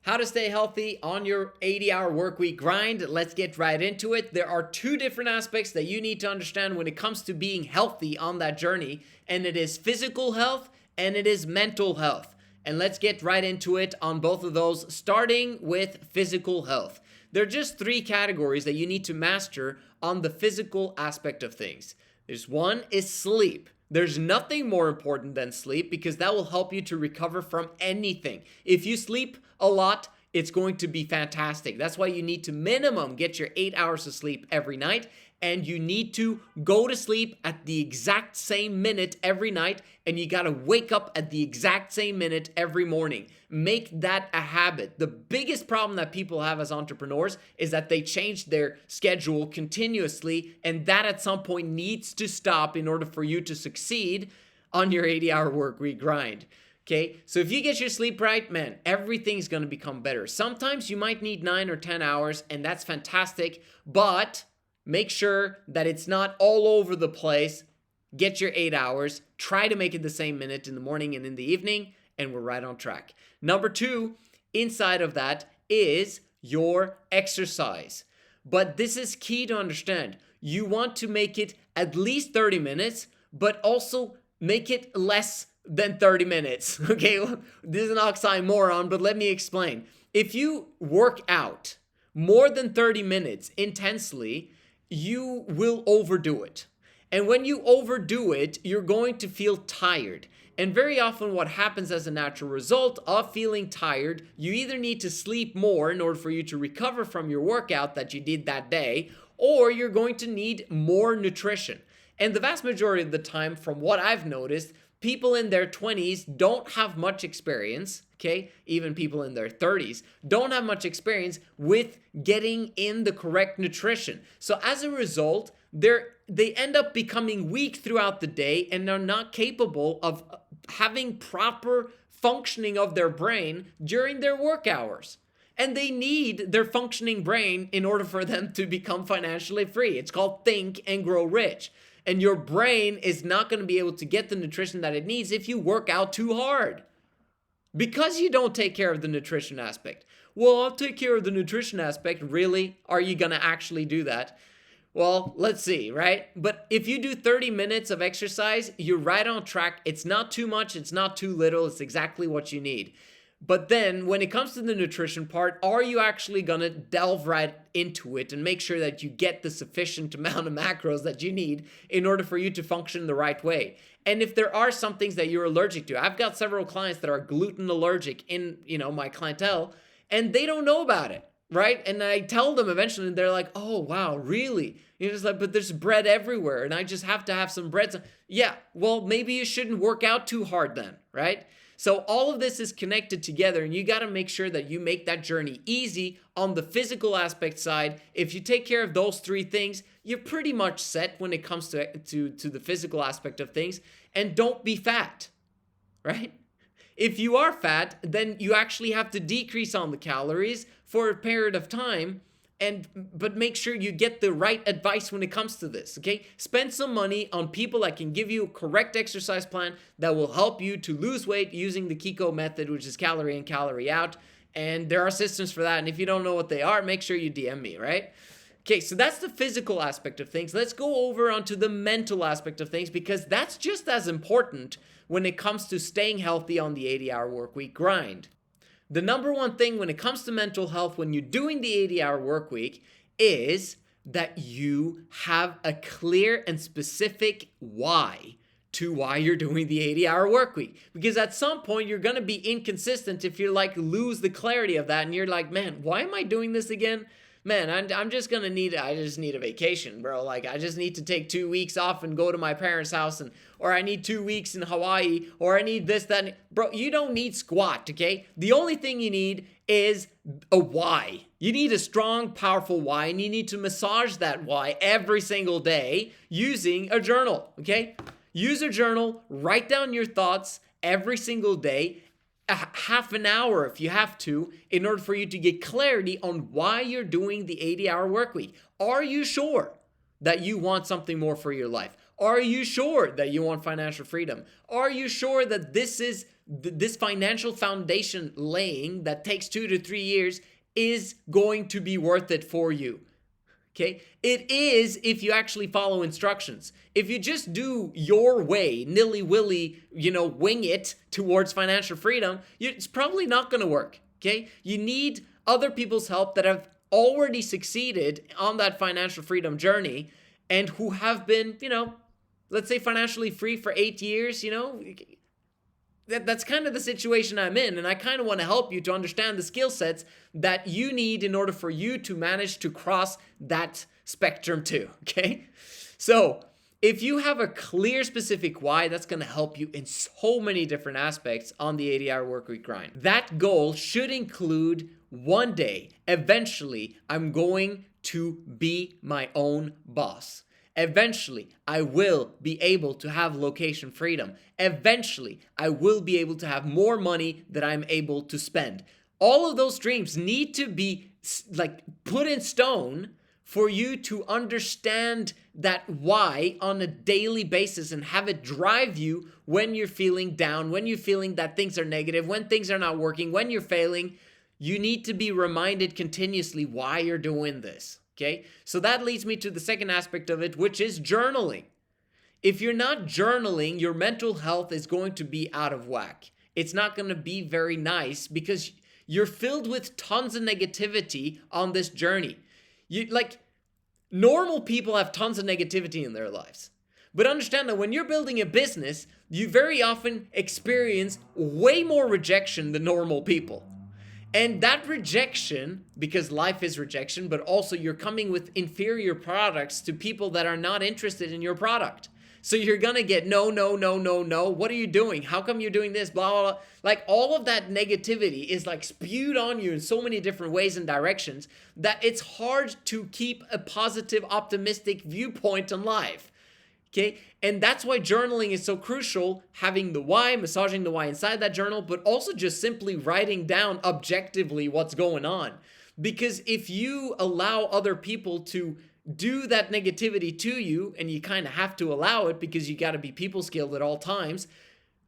How to stay healthy on your 80-hour work week grind. Let's get right into it. There are two different aspects that you need to understand when it comes to being healthy on that journey, and it is physical health and it is mental health. And let's get right into it on both of those, starting with physical health. There are just three categories that you need to master on the physical aspect of things. There's one is sleep. There's nothing more important than sleep because that will help you to recover from anything. If you sleep a lot, it's going to be fantastic. That's why you need to minimum get your 8 hours of sleep every night, and you need to go to sleep at the exact same minute every night, and you got to wake up at the exact same minute every morning. Make that a habit. The biggest problem that people have as entrepreneurs is that they change their schedule continuously, and that at some point needs to stop in order for you to succeed on your 80-hour work week grind. Okay, so if you get your sleep right, man, everything's going to become better. Sometimes you might need 9 or 10 hours, and that's fantastic, but make sure that it's not all over the place. Get your 8 hours. Try to make it the same minute in the morning and in the evening, and we're right on track. Number 2, inside of that is your exercise. But this is key to understand. You want to make it at least 30 minutes, but also make it less than 30 minutes. Okay, this is an oxymoron, but let me explain. If you work out more than 30 minutes intensely, you will overdo it. And when you overdo it, you're going to feel tired. And very often what happens as a natural result of feeling tired, you either need to sleep more in order for you to recover from your workout that you did that day, or you're going to need more nutrition. And the vast majority of the time, from what I've noticed, people in their 20s don't have much experience, okay? Even people in their 30s don't have much experience with getting in the correct nutrition. So as a result, they end up becoming weak throughout the day and are not capable of having proper functioning of their brain during their work hours. And they need their functioning brain in order for them to become financially free. It's called Think and Grow Rich. And your brain is not going to be able to get the nutrition that it needs if you work out too hard. Because you don't take care of the nutrition aspect. Well, I'll take care of the nutrition aspect. Really? Are you going to actually do that? Well, let's see, right? But if you do 30 minutes of exercise, you're right on track. It's not too much. It's not too little. It's exactly what you need. But then when it comes to the nutrition part, are you actually going to delve right into it and make sure that you get the sufficient amount of macros that you need in order for you to function the right way? And if there are some things that you're allergic to, I've got several clients that are gluten allergic in, my clientele, and they don't know about it, right? And I tell them eventually, and they're like, oh, wow, really? You're just like, but there's bread everywhere, and I just have to have some bread. Yeah, well, maybe you shouldn't work out too hard then, right? So all of this is connected together, and you got to make sure that you make that journey easy on the physical aspect side. If you take care of those three things, you're pretty much set when it comes to the physical aspect of things. And don't be fat, right? If you are fat, then you actually have to decrease on the calories for a period of time. But make sure you get the right advice when it comes to this, okay? Spend some money on people that can give you a correct exercise plan that will help you to lose weight using the Kiko method, which is calorie in, calorie out. And there are systems for that. And if you don't know what they are, make sure you DM me, right? Okay, so that's the physical aspect of things. Let's go over onto the mental aspect of things because that's just as important when it comes to staying healthy on the 80-hour work week grind. The number one thing when it comes to mental health when you're doing the 80-hour work week is that you have a clear and specific why to why you're doing the 80-hour work week. Because at some point you're going to be inconsistent if you lose the clarity of that and you're like, man, why am I doing this again? Man, I'm just going to I just need a vacation, bro. I just need to take 2 weeks off and go to my parents' house or I need 2 weeks in Hawaii or I need this, that. Bro, you don't need squat, okay? The only thing you need is a why. You need a strong, powerful why, and you need to massage that why every single day using a journal, okay? Use a journal, write down your thoughts every single day, half an hour if you have to, in order for you to get clarity on why you're doing the 80-hour work week. Are you sure that you want something more for your life? Are you sure that you want financial freedom? Are you sure that this financial foundation laying that takes 2 to 3 years is going to be worth it for you? Okay, it is if you actually follow instructions. If you just do your way, nilly-willy, wing it towards financial freedom, it's probably not going to work. Okay, you need other people's help that have already succeeded on that financial freedom journey and who have been, let's say financially free for 8 years. That's kind of the situation I'm in, and I kind of want to help you to understand the skill sets that you need in order for you to manage to cross that spectrum too, okay? So if you have a clear specific why, that's going to help you in so many different aspects on the 80-hour workweek grind. That goal should include one day, eventually, I'm going to be my own boss. Eventually, I will be able to have location freedom. Eventually, I will be able to have more money that I'm able to spend. All of those dreams need to be put in stone for you to understand that why on a daily basis and have it drive you when you're feeling down, when you're feeling that things are negative, when things are not working, when you're failing. You need to be reminded continuously why you're doing this. Okay, so that leads me to the second aspect of it, which is journaling. If you're not journaling, your mental health is going to be out of whack. It's not going to be very nice because you're filled with tons of negativity on this journey. Normal people have tons of negativity in their lives. But understand that when you're building a business, you very often experience way more rejection than normal people. And that rejection, because life is rejection, but also you're coming with inferior products to people that are not interested in your product. So you're going to get no. What are you doing? How come you're doing this? Blah, blah, blah. All of that negativity is spewed on you in so many different ways and directions that it's hard to keep a positive, optimistic viewpoint on life. Okay, and that's why journaling is so crucial, having the why, massaging the why inside that journal, but also just simply writing down objectively what's going on. Because if you allow other people to do that negativity to you, and you kind of have to allow it because you got to be people skilled at all times,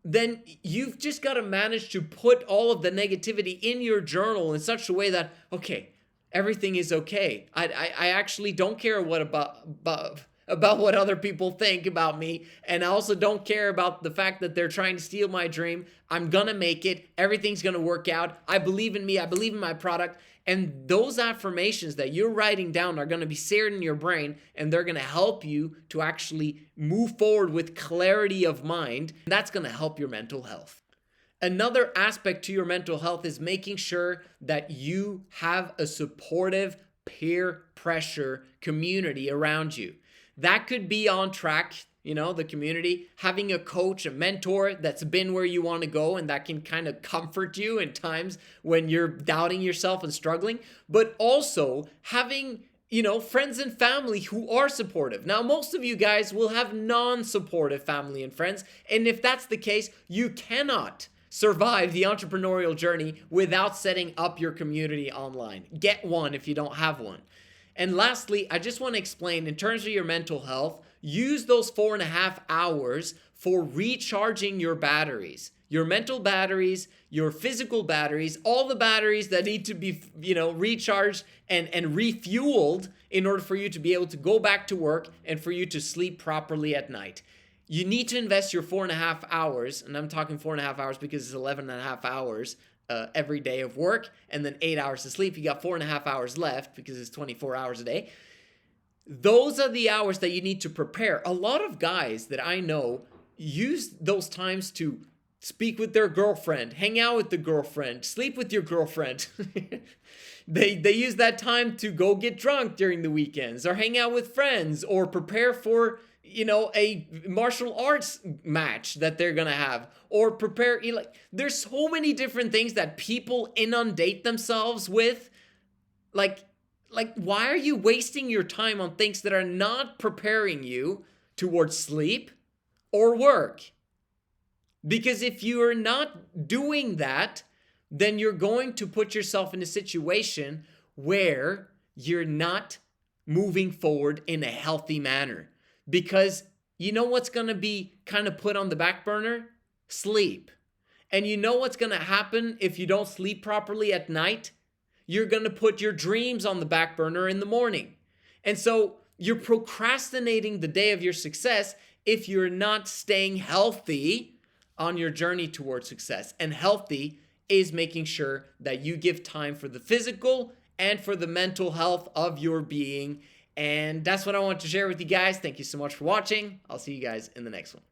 then you've just got to manage to put all of the negativity in your journal in such a way that, okay, everything is okay. I actually don't care about what other people think about me, and I also don't care about the fact that they're trying to steal my dream. I'm gonna make it. Everything's gonna work out. I believe in me. I believe in my product. And those affirmations that you're writing down are gonna be seared in your brain, and they're gonna help you to actually move forward with clarity of mind. That's gonna help your mental health. Another aspect to your mental health is making sure that you have a supportive peer pressure community around you. That could be ONTRACC, the community, having a coach, a mentor that's been where you want to go and that can kind of comfort you in times when you're doubting yourself and struggling, but also having, friends and family who are supportive. Now, most of you guys will have non-supportive family and friends, and if that's the case, you cannot survive the entrepreneurial journey without setting up your community online. Get one if you don't have one. And lastly, I just want to explain, in terms of your mental health, use those 4.5 hours for recharging your batteries. Your mental batteries, your physical batteries, all the batteries that need to be, recharged and refueled in order for you to be able to go back to work and for you to sleep properly at night. You need to invest your 4.5 hours, and I'm talking 4.5 hours because it's 11.5 hours every day of work, and then 8 hours to sleep. You got 4.5 hours left because it's 24 hours a day. Those are the hours that you need to prepare. A lot of guys that I know use those times to speak with their girlfriend, hang out with the girlfriend, sleep with your girlfriend. They use that time to go get drunk during the weekends or hang out with friends or prepare for a martial arts match that they're gonna have, or prepare, there's so many different things that people inundate themselves with. Why are you wasting your time on things that are not preparing you towards sleep or work? Because if you are not doing that, then you're going to put yourself in a situation where you're not moving forward in a healthy manner. Because You know what's going to be kind of put on the back burner? Sleep. And you know what's going to happen if you don't sleep properly at night? You're going to put your dreams on the back burner in the morning. And so you're procrastinating the day of your success if you're not staying healthy on your journey towards success. And healthy is making sure that you give time for the physical and for the mental health of your being. And that's what I want to share with you guys. Thank you so much for watching. I'll see you guys in the next one.